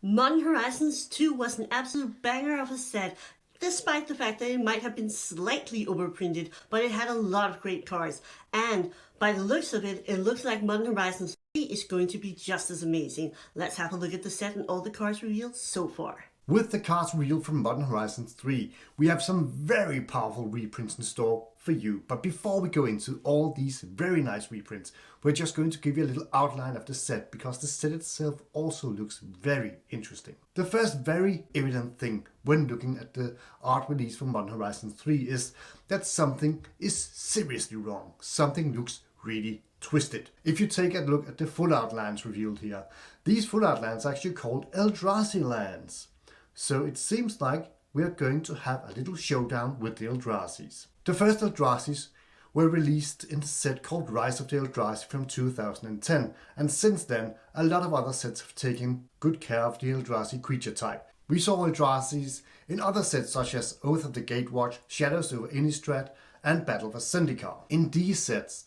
Modern Horizons 2 was an absolute banger of a set, despite the fact that it might have been slightly overprinted, but it had a lot of great cards. And by the looks of it, it looks like Modern Horizons 3 is going to be just as amazing. Let's have a look at the set and all the cards revealed so far. With the cards revealed from Modern Horizons 3, we have some very powerful reprints in store for you. But before we go into all these very nice reprints, we're just going to give you a little outline of the set, because the set itself also looks very interesting. The first very evident thing when looking at the art release from Modern Horizons 3 is that something is seriously wrong. Something looks really twisted. If you take a look at the full art lands revealed here, these full art lands are actually called Eldrazi lands. So it seems like we are going to have a little showdown with the Eldrazi's. The first Eldrazi's were released in the set called Rise of the Eldrazi from 2010, and since then a lot of other sets have taken good care of the Eldrazi creature type. We saw Eldrazi's in other sets such as Oath of the Gatewatch, Shadows over Innistrad and Battle for Zendikar. In these sets,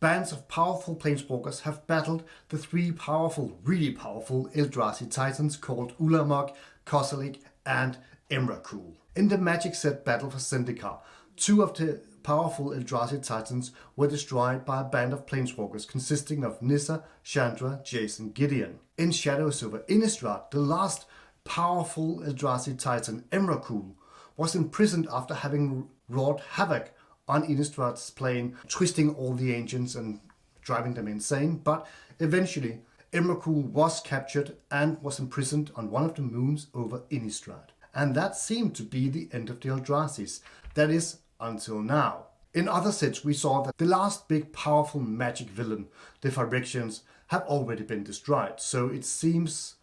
bands of powerful planeswalkers have battled the three powerful, really powerful Eldrazi titans called Ulamog, Kozilek and Emrakul. In the Magic set Battle for Zendikar, two of the powerful Eldrazi titans were destroyed by a band of planeswalkers consisting of Nissa, Chandra, Jace and Gideon. In Shadows over Innistrad, the last powerful Eldrazi titan, Emrakul, was imprisoned after having wrought havoc on Innistrad's plane, twisting all the ancients and driving them insane, but eventually Emrakul was captured and was imprisoned on one of the moons over Innistrad. And that seemed to be the end of the Eldrazi's. That is, until now. In other sets we saw that the last big powerful magic villain, the Phyrexians, have already been destroyed. So it seems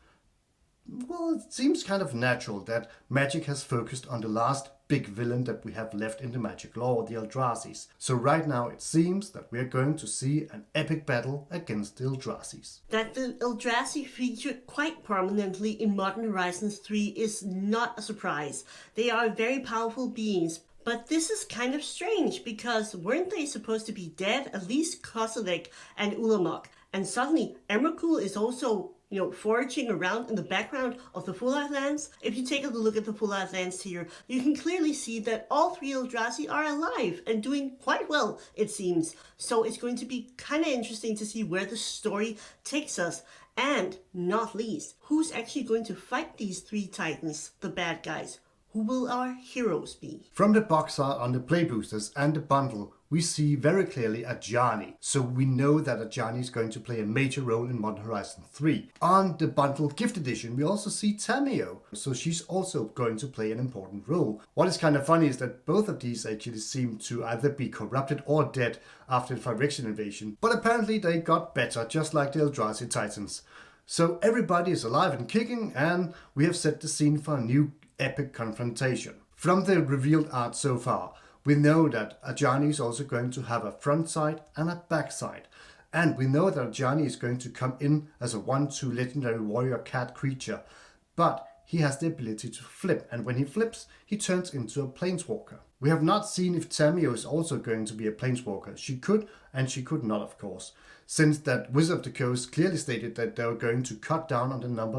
kind of natural that Magic has focused on the last big villain that we have left in the Magic lore, the Eldrazi's. So right now it seems that we are going to see an epic battle against the Eldrazi's. That the Eldrazi featured quite prominently in Modern Horizons 3 is not a surprise. They are very powerful beings. But this is kind of strange, because weren't they supposed to be dead, at least Kozilek and Ulamog? And suddenly Emrakul is also foraging around in the background of the Full Art lands. If you take a look at the Full Art lands here, you can clearly see that all three Eldrazi are alive and doing quite well, it seems. So it's going to be kind of interesting to see where the story takes us. And not least, who's actually going to fight these three titans, the bad guys? Who will our heroes be? From the box art on the play boosters and the bundle, we see very clearly Ajani. So we know that Ajani is going to play a major role in Modern Horizons 3. On the bundle gift edition, we also see Tamiyo. So she's also going to play an important role. What is kind of funny is that both of these actually seem to either be corrupted or dead after the Phyrexian invasion. But apparently they got better, just like the Eldrazi Titans. So everybody is alive and kicking, and we have set the scene for a new epic confrontation. From the revealed art so far, we know that Ajani is also going to have a front side and a back side. And we know that Ajani is going to come in as a 1/2 legendary warrior cat creature. But he has the ability to flip, and when he flips, he turns into a planeswalker. We have not seen if Tamiyo is also going to be a planeswalker. She could, and she could not, of course, since that Wizard of the Coast clearly stated that they were going to cut down on the number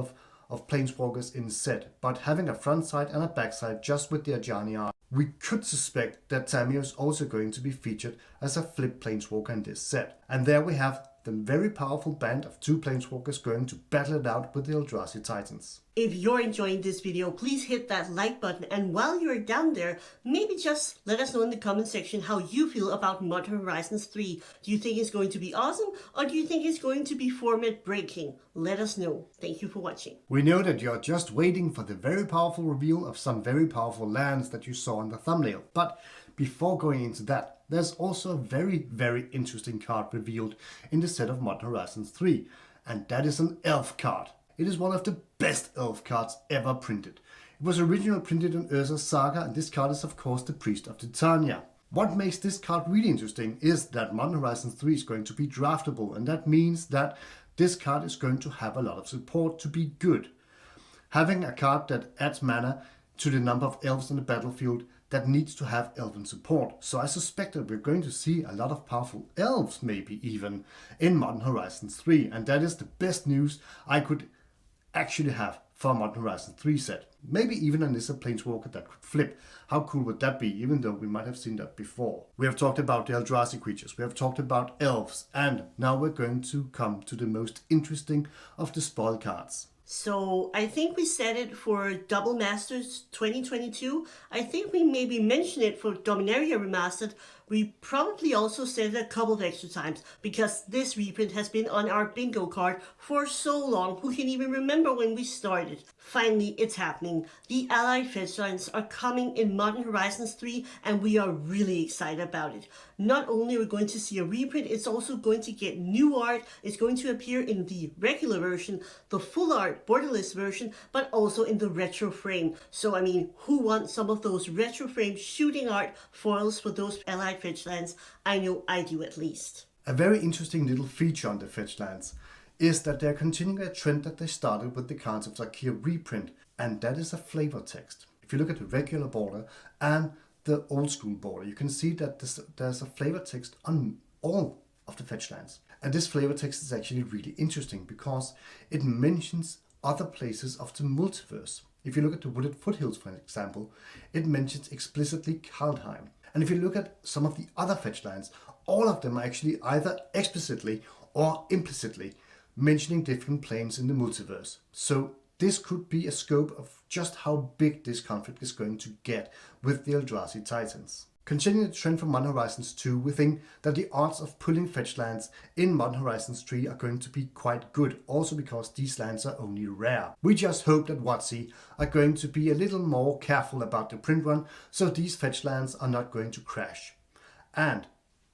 of planeswalkers in the set. But having a front side and a back side just with the Ajani art, we could suspect that Tamiyo is also going to be featured as a flip planeswalker in this set. And there we have the very powerful band of two planeswalkers going to battle it out with the Eldrazi Titans. If you're enjoying this video, please hit that like button, and while you're down there, maybe just let us know in the comment section how you feel about Modern Horizons 3. Do you think it's going to be awesome, or do you think it's going to be format breaking? Let us know. Thank you for watching. We know that you're just waiting for the very powerful reveal of some very powerful lands that you saw in the thumbnail. But before going into that, there's also a very, very interesting card revealed in the set of Modern Horizons 3, and that is an elf card. It is one of the best elf cards ever printed. It was originally printed in Urza's Saga, and this card is of course the Priest of Titania. What makes this card really interesting is that Modern Horizons 3 is going to be draftable, and that means that this card is going to have a lot of support to be good. Having a card that adds mana to the number of elves on the battlefield that needs to have elven support. So I suspect that we're going to see a lot of powerful elves, maybe even, in Modern Horizons 3. And that is the best news I could actually have for a Modern Horizons 3 set. Maybe even an Lizard Planeswalker that could flip. How cool would that be, even though we might have seen that before? We have talked about the Eldrazi creatures, we have talked about elves, and now we're going to come to the most interesting of the spoil cards. So I think we said it for Double Masters 2022. I think we maybe mentioned it for Dominaria Remastered. We probably also said it a couple of extra times because this reprint has been on our bingo card for so long. Who can even remember when we started? Finally, it's happening. The Allied fetchlands are coming in Modern Horizons 3 and we are really excited about it. Not only are we going to see a reprint, it's also going to get new art. It's going to appear in the regular version, the full art borderless version, but also in the retro frame. So I mean, who wants some of those retro frame shooting art foils for those Allied fetchlands? I know I do at least. A very interesting little feature on the fetchlands is that they're continuing a trend that they started with the Cards of Tarkir reprint, and that is a flavor text. If you look at the regular border and the old school border, you can see that there's a flavor text on all of the fetchlands. And this flavor text is actually really interesting because it mentions other places of the multiverse. If you look at the Wooded Foothills, for example, it mentions explicitly Kaldheim. And if you look at some of the other fetchlands, all of them are actually either explicitly or implicitly mentioning different planes in the multiverse. So this could be a scope of just how big this conflict is going to get with the Eldrazi Titans. Continuing the trend from Modern Horizons 2, we think that the odds of pulling fetchlands in Modern Horizons 3 are going to be quite good, also because these lands are only rare. We just hope that wotc are going to be a little more careful about the print run, so these fetchlands are not going to crash. And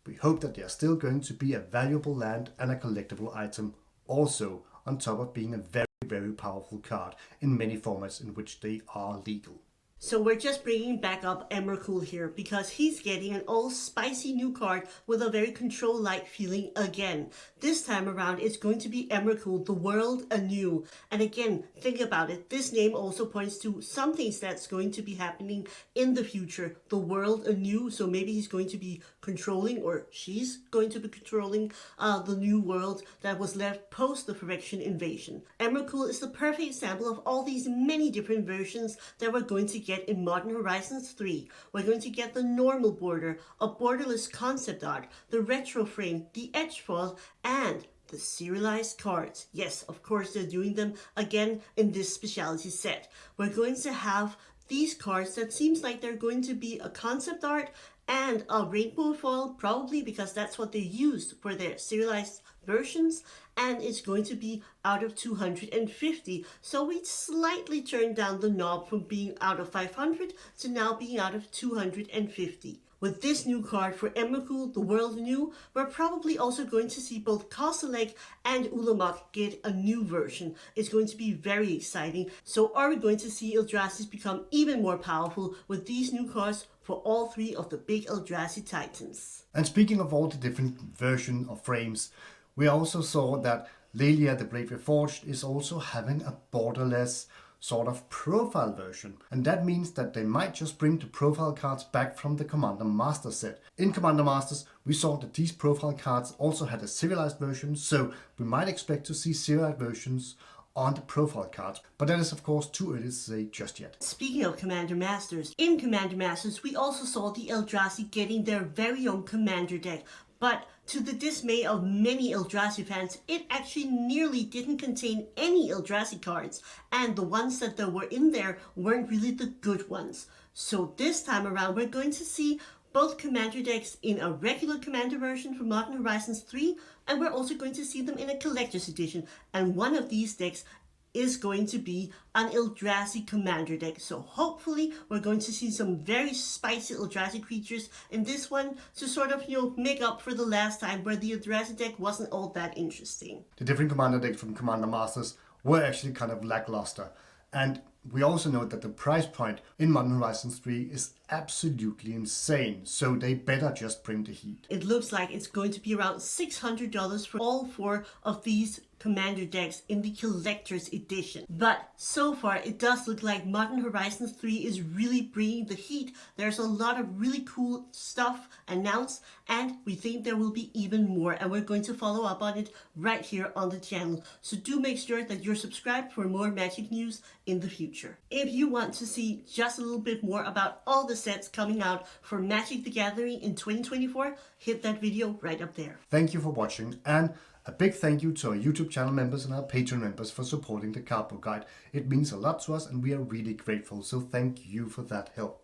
we hope that they are still going to be a valuable land and a collectible item, also on top of being a very powerful card in many formats in which they are legal. So we're just bringing back up Emrakul here because he's getting an all spicy new card with a very control-like feeling again. This time around it's going to be Emrakul, the world anew. And again, think about it, this name also points to some things that's going to be happening in the future. The world anew, so maybe he's going to be controlling, or she's going to be controlling the new world that was left post the Phyrexian invasion. Emrakul is the perfect example of all these many different versions that we're going to get in Modern Horizons 3. We're going to get the normal border, a borderless concept art, the retro frame, the edge foil, and the serialized cards. Yes, of course they're doing them again in this specialty set. We're going to have these cards that seems like they're going to be a concept art and a rainbow foil, probably because that's what they used for their serialized versions, and it's going to be out of 250. So we slightly turned down the knob from being out of 500 to now being out of 250. With this new card for Emrakul, the world anew, we're probably also going to see both Castleleg and Ulamog get a new version. It's going to be very exciting. So are we going to see Eldrazi become even more powerful with these new cards for all three of the big Eldrazi Titans? And speaking of all the different versions of frames, we also saw that Lelia the Blade Reforged is also having a borderless sort of profile version, and that means that they might just bring the profile cards back from the Commander Master set. In Commander Masters we saw that these profile cards also had a serialized version, so we might expect to see serialized versions on the profile cards, but that is of course too early to say just yet. Speaking of Commander Masters, in Commander Masters we also saw the Eldrazi getting their very own Commander deck, but to the dismay of many Eldrazi fans, it actually nearly didn't contain any Eldrazi cards, and the ones that were in there weren't really the good ones. So this time around we're going to see both Commander decks in a regular Commander version for Modern Horizons 3, and we're also going to see them in a Collector's Edition, and one of these decks is going to be an Eldrazi Commander deck. So hopefully we're going to see some very spicy Eldrazi creatures in this one to sort of, make up for the last time where the Eldrazi deck wasn't all that interesting. The different Commander decks from Commander Masters were actually kind of lackluster, and we also know that the price point in Modern Horizons 3 is absolutely insane, so they better just bring the heat. It looks like it's going to be around $600 for all four of these Commander decks in the Collector's Edition. But so far, it does look like Modern Horizons 3 is really bringing the heat. There's a lot of really cool stuff announced, and we think there will be even more, and we're going to follow up on it right here on the channel. So do make sure that you're subscribed for more Magic news in the future. If you want to see just a little bit more about all the sets coming out for Magic the Gathering in 2024, hit that video right up there. Thank you for watching, and a big thank you to our YouTube channel members and our Patreon members for supporting the cardboard guide. It means a lot to us and we are really grateful, so thank you for that help.